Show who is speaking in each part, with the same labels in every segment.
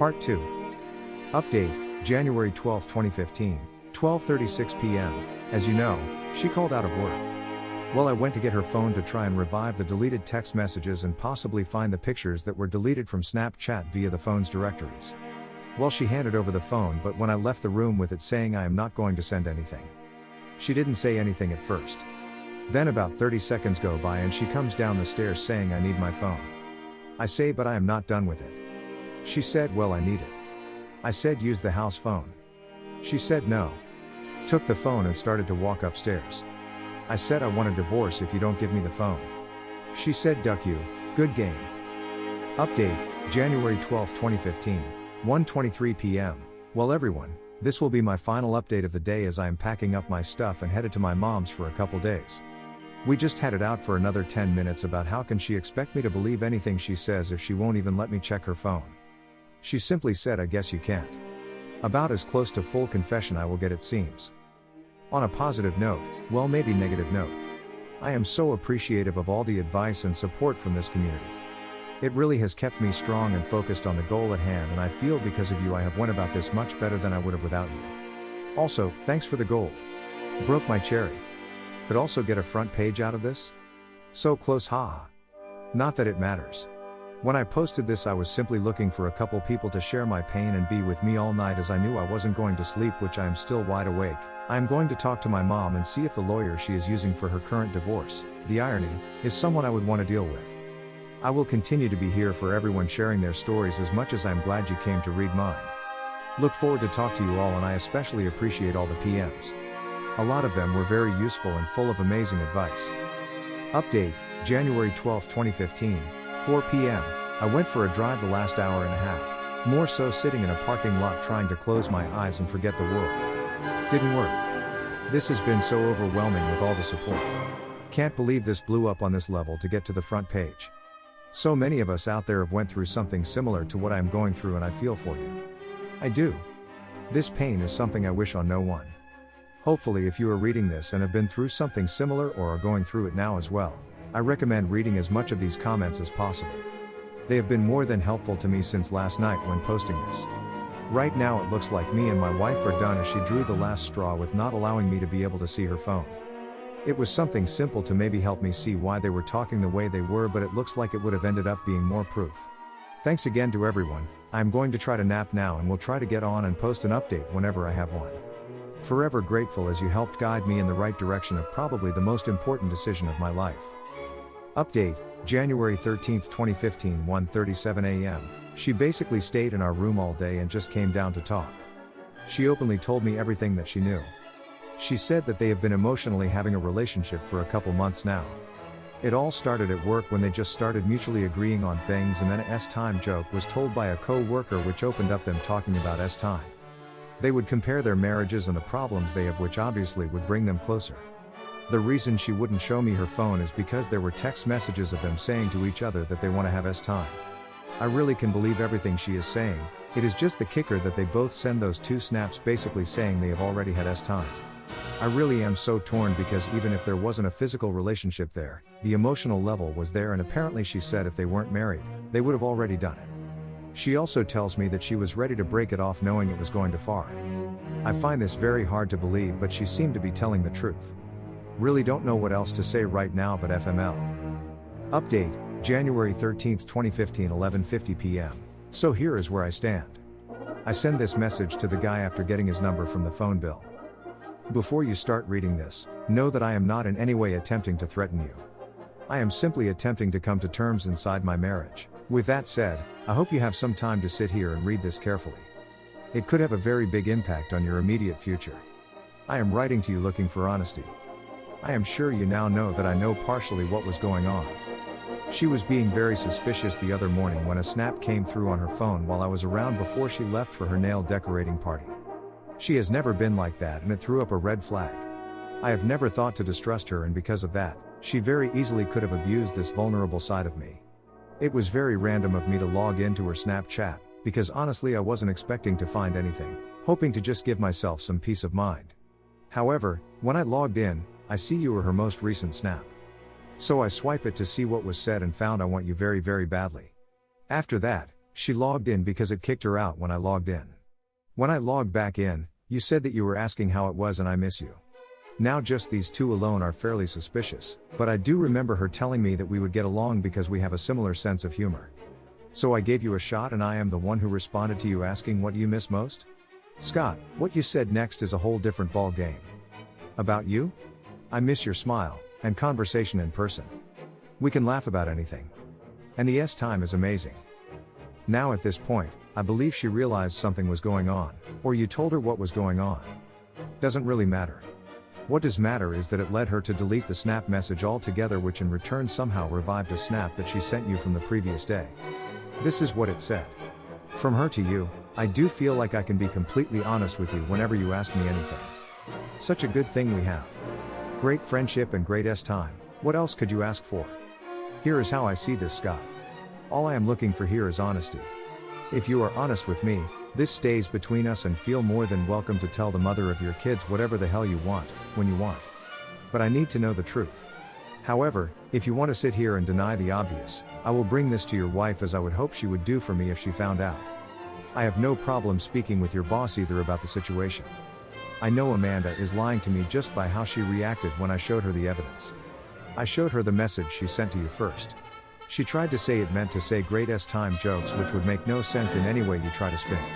Speaker 1: Part 2. Update, January 12, 2015, 12:36 p.m. As you know, she called out of work. Well, I went to get her phone to try and revive the deleted text messages and possibly find the pictures that were deleted from Snapchat via the phone's directories. Well, she handed over the phone, but when I left the room with it saying I am not going to send anything. She didn't say anything at first. Then about 30 seconds go by and she comes down the stairs saying I need my phone. I say, but I am not done with it. She said, well, I need it. I said, use the house phone. She said no. Took the phone and started to walk upstairs. I said, I want a divorce if you don't give me the phone. She said, duck you, good game. Update, January 12, 2015, 1:23 p.m. Well everyone, this will be my final update of the day as I am packing up my stuff and headed to my mom's for a couple days. We just had it out for another 10 minutes about how can she expect me to believe anything she says if she won't even let me check her phone. She simply said, I guess you can't. About as close to full confession I will get, it seems. On a positive note, well, maybe negative note, I am so appreciative of all the advice and support from this community. It really has kept me strong and focused on the goal at hand, and I feel because of you I have went about this much better than I would have without you. Also, thanks for the gold. Broke my cherry. Could also get a front page out of this? So close, haha. Not that it matters. When I posted this I was simply looking for a couple people to share my pain and be with me all night, as I knew I wasn't going to sleep, which I am still wide awake. I am going to talk to my mom and see if the lawyer she is using for her current divorce, the irony, is someone I would want to deal with. I will continue to be here for everyone sharing their stories as much as I'm glad you came to read mine. Look forward to talk to you all, and I especially appreciate all the PMs. A lot of them were very useful and full of amazing advice. Update, January 12, 2015, 4 p.m. I went for a drive the last hour and a half, more so sitting in a parking lot trying to close my eyes and forget the world. Didn't work. This has been so overwhelming with all the support. Can't believe this blew up on this level to get to the front page. So many of us out there have went through something similar to what I am going through, and I feel for you. I do. This pain is something I wish on no one. Hopefully if you are reading this and have been through something similar or are going through it now as well, I recommend reading as much of these comments as possible. They have been more than helpful to me since last night when posting this. Right now it looks like me and my wife are done, as she drew the last straw with not allowing me to be able to see her phone. It was something simple to maybe help me see why they were talking the way they were, but it looks like it would have ended up being more proof. Thanks again to everyone. I am going to try to nap now and will try to get on and post an update whenever I have one. Forever grateful, as you helped guide me in the right direction of probably the most important decision of my life. Update, January 13, 2015, 1:37 a.m. She basically stayed in our room all day and just came down to talk. She openly told me everything that she knew. She said that they have been emotionally having a relationship for a couple months now. It all started at work when they just started mutually agreeing on things, and then a S-time joke was told by a co-worker which opened up them talking about S-time. They would compare their marriages and the problems they have, which obviously would bring them closer. The reason she wouldn't show me her phone is because there were text messages of them saying to each other that they want to have S-time. I really can believe everything she is saying. It is just the kicker that they both send those two snaps basically saying they have already had S-time. I really am so torn, because even if there wasn't a physical relationship there, the emotional level was there, and apparently she said if they weren't married, they would have already done it. She also tells me that she was ready to break it off knowing it was going too far. I find this very hard to believe, but she seemed to be telling the truth. Really don't know what else to say right now, but FML. Update, January 13, 2015, 11:50 p.m. So here is where I stand. I send this message to the guy after getting his number from the phone bill. Before you start reading this, know that I am not in any way attempting to threaten you. I am simply attempting to come to terms inside my marriage. With that said, I hope you have some time to sit here and read this carefully. It could have a very big impact on your immediate future. I am writing to you looking for honesty. I am sure you now know that I know partially what was going on. She was being very suspicious the other morning when a snap came through on her phone while I was around before she left for her nail decorating party. She has never been like that, and it threw up a red flag. I have never thought to distrust her, and because of that, she very easily could have abused this vulnerable side of me. It was very random of me to log into her Snapchat, because honestly I wasn't expecting to find anything, hoping to just give myself some peace of mind. However, when I logged in, I see you were her most recent snap. So I swipe it to see what was said and found I want you very, very badly. After that, She logged in because it kicked her out when I logged in. When I logged back in, you said that you were asking how it was and I miss you. Now just these two alone are fairly suspicious, but I do remember her telling me that we would get along because we have a similar sense of humor. So I gave you a shot and I am the one who responded to you asking what you miss most? Scott, what you said next is a whole different ball game. About you? I miss your smile, and conversation in person. We can laugh about anything. And the time is amazing. Now at this point, I believe she realized something was going on, or you told her what was going on. Doesn't really matter. What does matter is that it led her to delete the snap message altogether, which in return somehow revived a snap that she sent you from the previous day. This is what it said. From her to you, I do feel like I can be completely honest with you whenever you ask me anything. Such a good thing we have. Great friendship and great time. What else could you ask for? Here is how I see this, Scott. All I am looking for here is honesty. If you are honest with me, this stays between us and feel more than welcome to tell the mother of your kids whatever the hell you want, when you want. But I need to know the truth. However, if you want to sit here and deny the obvious, I will bring this to your wife as I would hope she would do for me if she found out. I have no problem speaking with your boss either about the situation. I know Amanda is lying to me just by how she reacted when I showed her the evidence. I showed her the message she sent to you first. She tried to say it meant to say great time jokes, which would make no sense in any way you try to spin it.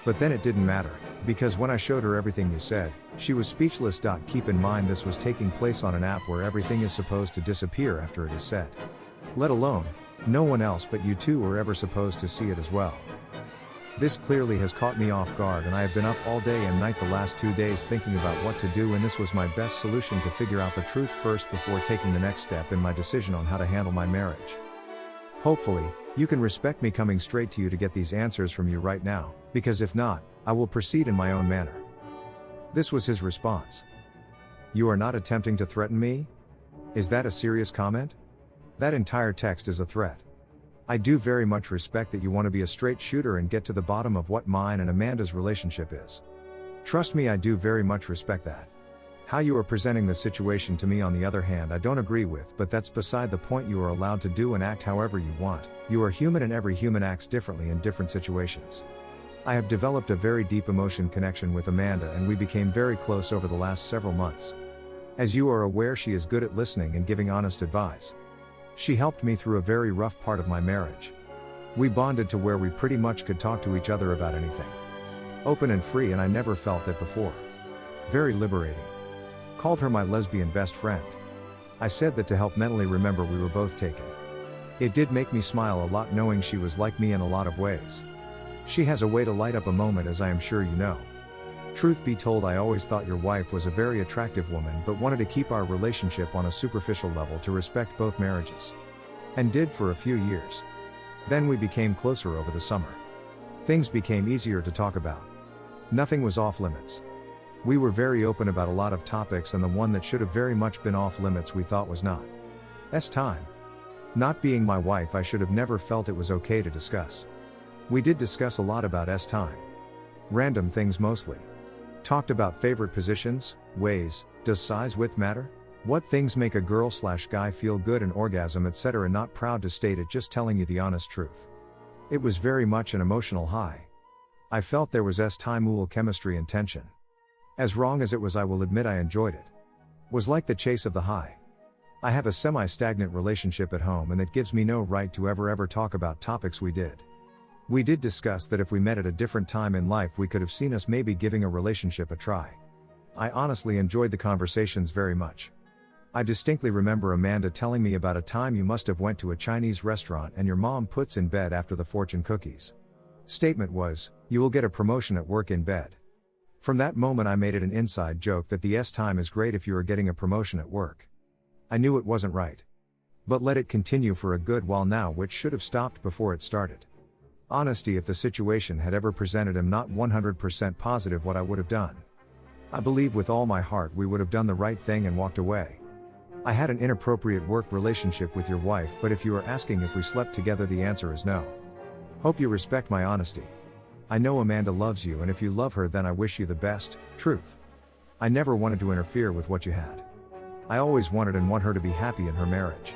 Speaker 1: But then it didn't matter, because when I showed her everything you said, she was speechless. Keep in mind this was taking place on an app where everything is supposed to disappear after it is said. Let alone, no one else but you two are ever supposed to see it as well. This clearly has caught me off guard and I have been up all day and night the last 2 days thinking about what to do, and this was my best solution to figure out the truth first before taking the next step in my decision on how to handle my marriage. Hopefully, you can respect me coming straight to you to get these answers from you right now, because if not, I will proceed in my own manner. This was his response. You are not attempting to threaten me? Is that a serious comment? That entire text is a threat. I do very much respect that you want to be a straight shooter and get to the bottom of what mine and Amanda's relationship is. Trust me, I do very much respect that. How you are presenting the situation to me, on the other hand, I don't agree with, but that's beside the point. You are allowed to do and act however you want. You are human and every human acts differently in different situations. I have developed a very deep emotion connection with Amanda and we became very close over the last several months. As you are aware, she is good at listening and giving honest advice. She helped me through a very rough part of my marriage. We bonded to where we pretty much could talk to each other about anything. Open and free, and I never felt that before. Very liberating. Called her my lesbian best friend. I said that to help mentally remember we were both taken. It did make me smile a lot knowing she was like me in a lot of ways. She has a way to light up a moment, as I am sure you know. Truth be told, I always thought your wife was a very attractive woman, but wanted to keep our relationship on a superficial level to respect both marriages. And did for a few years. Then we became closer over the summer. Things became easier to talk about. Nothing was off limits. We were very open about a lot of topics, and the one that should have very much been off limits we thought was not. Time. Not being my wife, I should have never felt it was okay to discuss. We did discuss a lot about time. Random things mostly. Talked about favorite positions, ways, does size width matter? What things make a girl/guy feel good and orgasm, etc. Not proud to state it, just telling you the honest truth. It was very much an emotional high. I felt there was time chemistry and tension. As wrong as it was, I will admit I enjoyed it. Was like the chase of the high. I have a semi-stagnant relationship at home, and that gives me no right to ever talk about topics we did. We did discuss that if we met at a different time in life we could have seen us maybe giving a relationship a try. I honestly enjoyed the conversations very much. I distinctly remember Amanda telling me about a time you must have went to a Chinese restaurant and your mom puts in bed after the fortune cookies. Statement was, you will get a promotion at work in bed. From that moment I made it an inside joke that the time is great if you are getting a promotion at work. I knew it wasn't right. But let it continue for a good while now, which should have stopped before it started. Honesty, if the situation had ever presented, am not 100% positive what I would have done. I believe with all my heart we would have done the right thing and walked away. I had an inappropriate work relationship with your wife, but if you are asking if we slept together, the answer is no. Hope you respect my honesty. I know Amanda loves you, and if you love her then I wish you the best. Truth. I never wanted to interfere with what you had. I always wanted and want her to be happy in her marriage.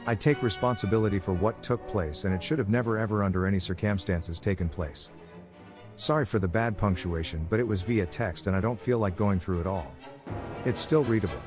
Speaker 1: I take responsibility for what took place, and it should have never ever under any circumstances taken place. Sorry for the bad punctuation, but it was via text and I don't feel like going through it all. It's still readable.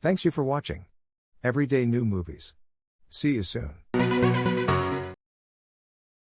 Speaker 1: Thanks you for watching Everyday New Movies. See you soon.